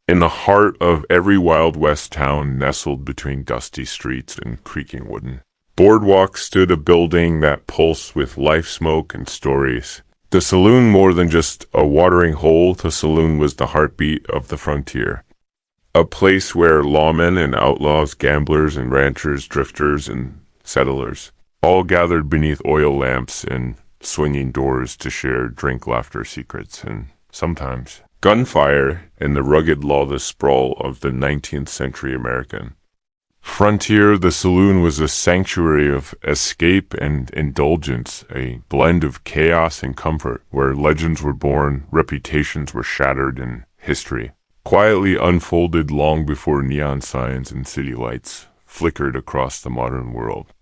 In the heart of every Wild West town nestled between dusty streets and creaking wooden boardwalks stood a building that pulsed with life, smoke, and stories. The saloon, more than just a watering hole, the saloon was the heartbeat of the frontier. A place where lawmen and outlaws, gamblers and ranchers, drifters and settlers, all gathered beneath oil lamps and swinging doors to share drink, laughter, secrets, and sometimes gunfire in the rugged, lawless sprawl of the 19th century American frontier. The saloon was a sanctuary of escape and indulgence, a blend of chaos and comfort, where legends were born, reputations were shattered, and history quietly unfolded long before neon signs and city lights flickered across the modern world.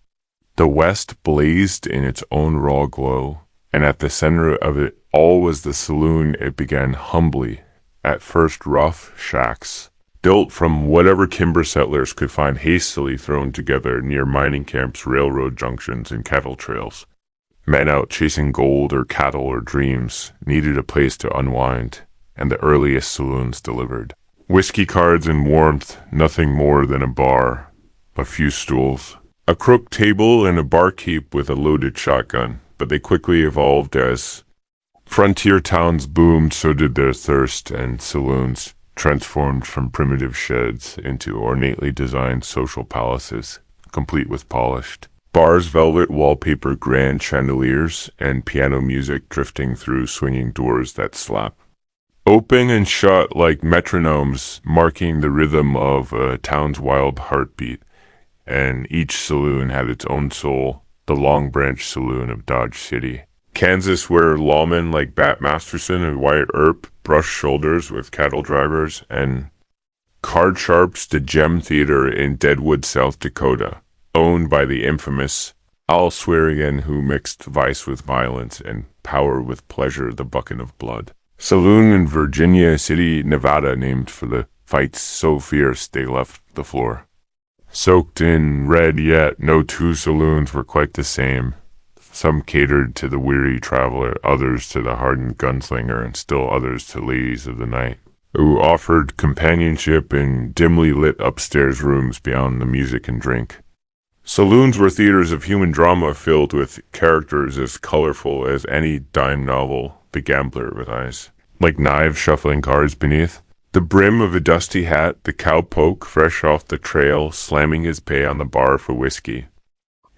The West blazed in its own raw glow, and at the center of it all was the saloon. It began humbly, at first rough shacks, built from whatever timber settlers could find hastily thrown together near mining camps, railroad junctions, and cattle trails. Men out chasing gold or cattle or dreams needed a place to unwind, and the earliest saloons delivered. Whiskey cards and warmth, nothing more than a bar, a few stools, a crooked table, and a barkeep with a loaded shotgun. But they quickly evolved. As frontier towns boomed, so did their thirst, and saloons transformed from primitive sheds into ornately designed social palaces, complete with polished bars, velvet wallpaper, grand chandeliers, and piano music drifting through swinging doors that slap open and shut like metronomes, marking the rhythm of a town's wild heartbeat. And each saloon had its own soul. The Long Branch Saloon of Dodge City, Kansas, where lawmen like Bat Masterson and Wyatt Earp brushed shoulders with cattle drivers, and Card Sharp's The Gem Theater in Deadwood, South Dakota, owned by the infamous Al Swearigan, who mixed vice with violence and power with pleasure, the bucket of blood. Saloon in Virginia City, Nevada, named for the fights so fierce they left the floor soaked in red, yet no two saloons were quite the same. Some catered to the weary traveler, others to the hardened gunslinger, and still others to ladies of the night, who offered companionship in dimly lit upstairs rooms beyond the music and drink. Saloons were theaters of human drama filled with characters as colorful as any dime novel, the gambler with eyes like knives shuffling cards beneath the brim of a dusty hat, the cowpoke fresh off the trail slamming his pay on the bar for whiskey,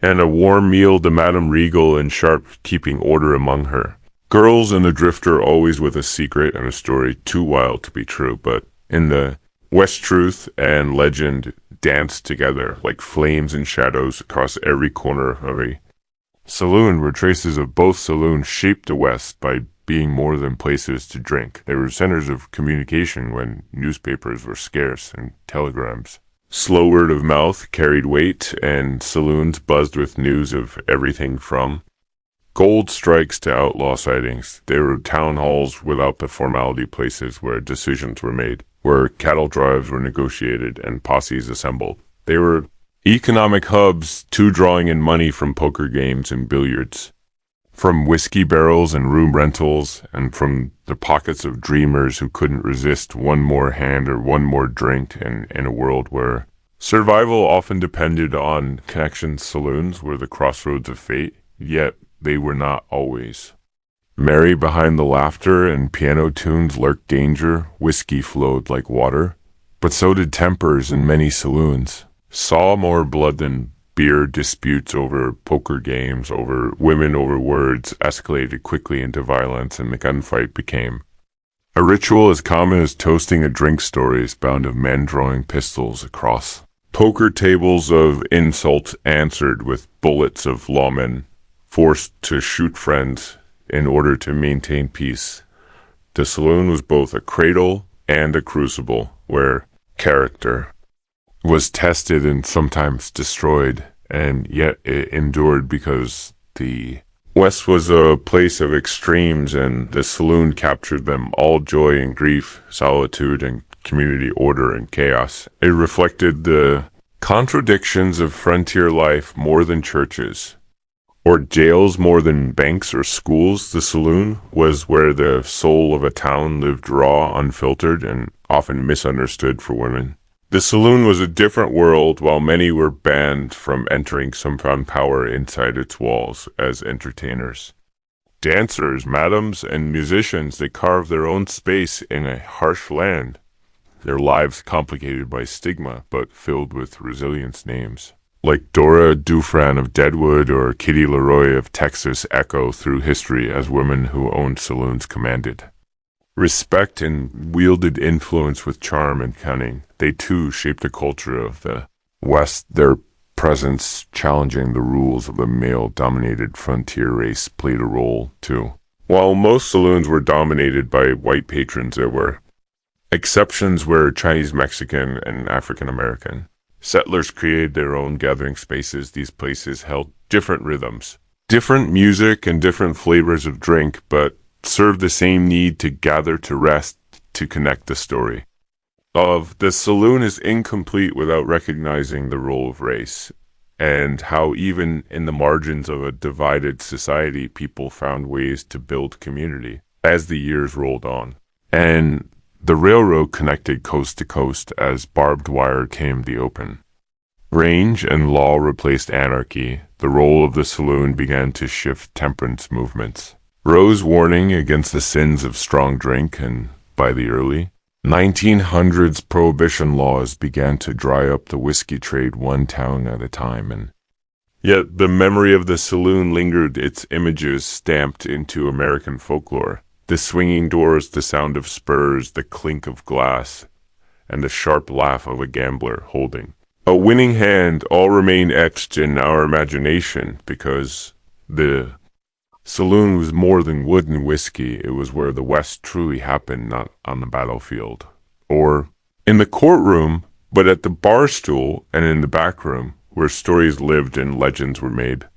and a warm meal to Madame Regal and Sharp keeping order among her girls, and the drifter always with a secret and a story too wild to be true, but in the West truth and legend danced together like flames and shadows across every corner of a saloon, where traces of both saloons shaped the West by being more than places to drink. They were centers of communication when newspapers were scarce and telegrams slow word of mouth carried weight, and saloons buzzed with news of everything from gold strikes to outlaw sightings. They were town halls without the formality, places where decisions were made, where cattle drives were negotiated and posses assembled. They were economic hubs, too, drawing in money from poker games and billiards, from whiskey barrels and room rentals, and from the pockets of dreamers who couldn't resist one more hand or one more drink. And in a world where survival often depended on connections, saloons were the crossroads of fate, yet they were not always. Merry behind the laughter and piano tunes lurked danger. Whiskey flowed like water, but so did tempers, and many saloons saw more blood than beer. Disputes over poker games, over women, over words escalated quickly into violence, and the gunfight became a ritual as common as toasting a drink. Stories bound of men drawing pistols across poker tables of insult answered with bullets of lawmen forced to shoot friends in order to maintain peace. The saloon was both a cradle and a crucible where character was tested and sometimes destroyed, and yet it endured because the West was a place of extremes, and the saloon captured them all: joy and grief, solitude and community, order and chaos. It reflected the contradictions of frontier life more than churches or jails more than banks or schools. The saloon was where the soul of a town lived raw, unfiltered, and often misunderstood for women. The saloon was a different world, while many were banned from entering. Some found power inside its walls as entertainers. Dancers, madams, and musicians, they carved their own space in a harsh land, their lives complicated by stigma, but filled with resilience. Names like Dora Dufran of Deadwood or Kitty Leroy of Texas echo through history as women who owned saloons commanded respect and wielded influence with charm and cunning. They too shaped the culture of the West. Their presence challenging the rules of the male-dominated frontier race played a role too. While most saloons were dominated by white patrons, there were exceptions were Chinese, Mexican, and African American. Settlers created their own gathering spaces. These places held different rhythms, different music, and different flavors of drink, but served the same need to gather, to rest, to connect. The story of the saloon is incomplete without recognizing the role of race, and how even in the margins of a divided society, people found ways to build community as the years rolled on. And the railroad connected coast to coast as barbed wire came the open. Range and law replaced anarchy. The role of the saloon began to shift. Temperance movements rose, warning against the sins of strong drink, and by the early 1900s, prohibition laws began to dry up the whiskey trade one town at a time. And yet the memory of the saloon lingered, its images stamped into American folklore. The swinging doors, the sound of spurs, the clink of glass, and the sharp laugh of a gambler holding a winning hand all remain etched in our imagination, because the saloon was more than wood and whiskey. It was where the West truly happened, not on the battlefield or in the courtroom, but at the bar stool and in the back room, where stories lived and legends were made.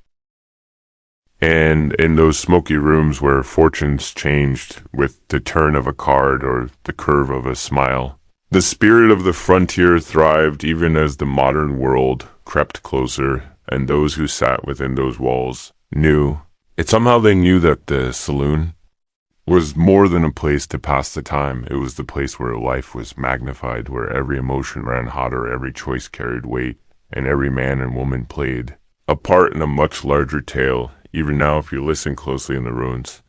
And in those smoky rooms where fortunes changed with the turn of a card or the curve of a smile. The spirit of the frontier thrived even as the modern world crept closer, and those who sat within those walls knew. Somehow they knew that the saloon was more than a place to pass the time. It was the place where life was magnified, where every emotion ran hotter, every choice carried weight, and every man and woman played a part in a much larger tale. Even now, if you listen closely in the ruins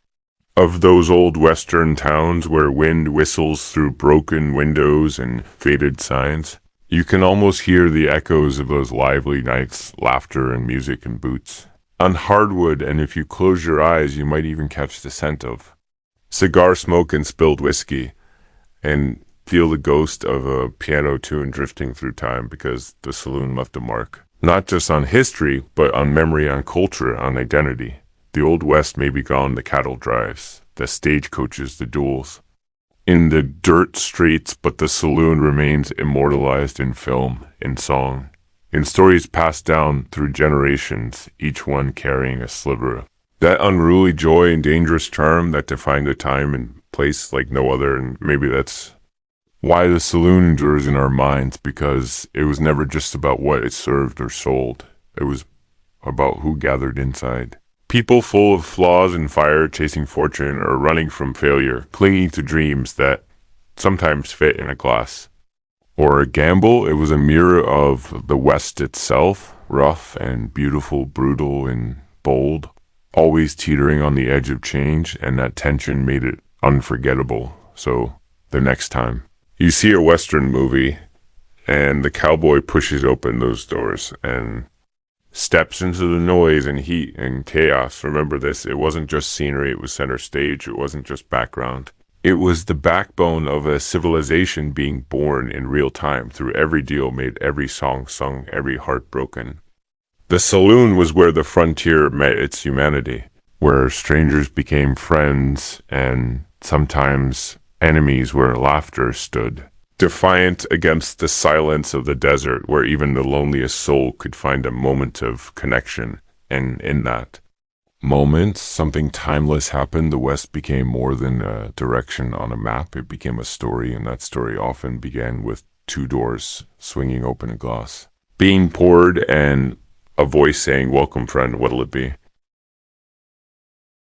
of those old western towns where wind whistles through broken windows and faded signs, you can almost hear the echoes of those lively nights, laughter and music and boots on hardwood, and if you close your eyes, you might even catch the scent of cigar smoke and spilled whiskey, and feel the ghost of a piano tune drifting through time, because the saloon left a mark. Not just on history, but on memory, on culture, on identity. The Old West may be gone, the cattle drives, the stagecoaches, the duels in the dirt streets, but the saloon remains immortalized in film, in song, in stories passed down through generations, each one carrying a sliver of that unruly joy and dangerous charm that defined a time and place like no other. And maybe that's why the saloon endures in our minds, because it was never just about what it served or sold. It was about who gathered inside. People full of flaws and fire, chasing fortune or running from failure, clinging to dreams that sometimes fit in a glass or a gamble. It was a mirror of the West itself, rough and beautiful, brutal and bold, always teetering on the edge of change, and that tension made it unforgettable. So the next time you see a Western movie and the cowboy pushes open those doors and steps into the noise and heat and chaos, remember this: it wasn't just scenery, it was center stage, it wasn't just background. It was the backbone of a civilization being born in real time. Through every deal made, every song sung, every heart broken. The saloon was where the frontier met its humanity, where strangers became friends and sometimes enemies, where laughter stood defiant against the silence of the desert, where even the loneliest soul could find a moment of connection. And in that moment, something timeless happened. The West became more than a direction on a map. It became a story, and that story often began with two doors swinging open, a glass being poured, and a voice saying, "Welcome, friend, what'll it be?"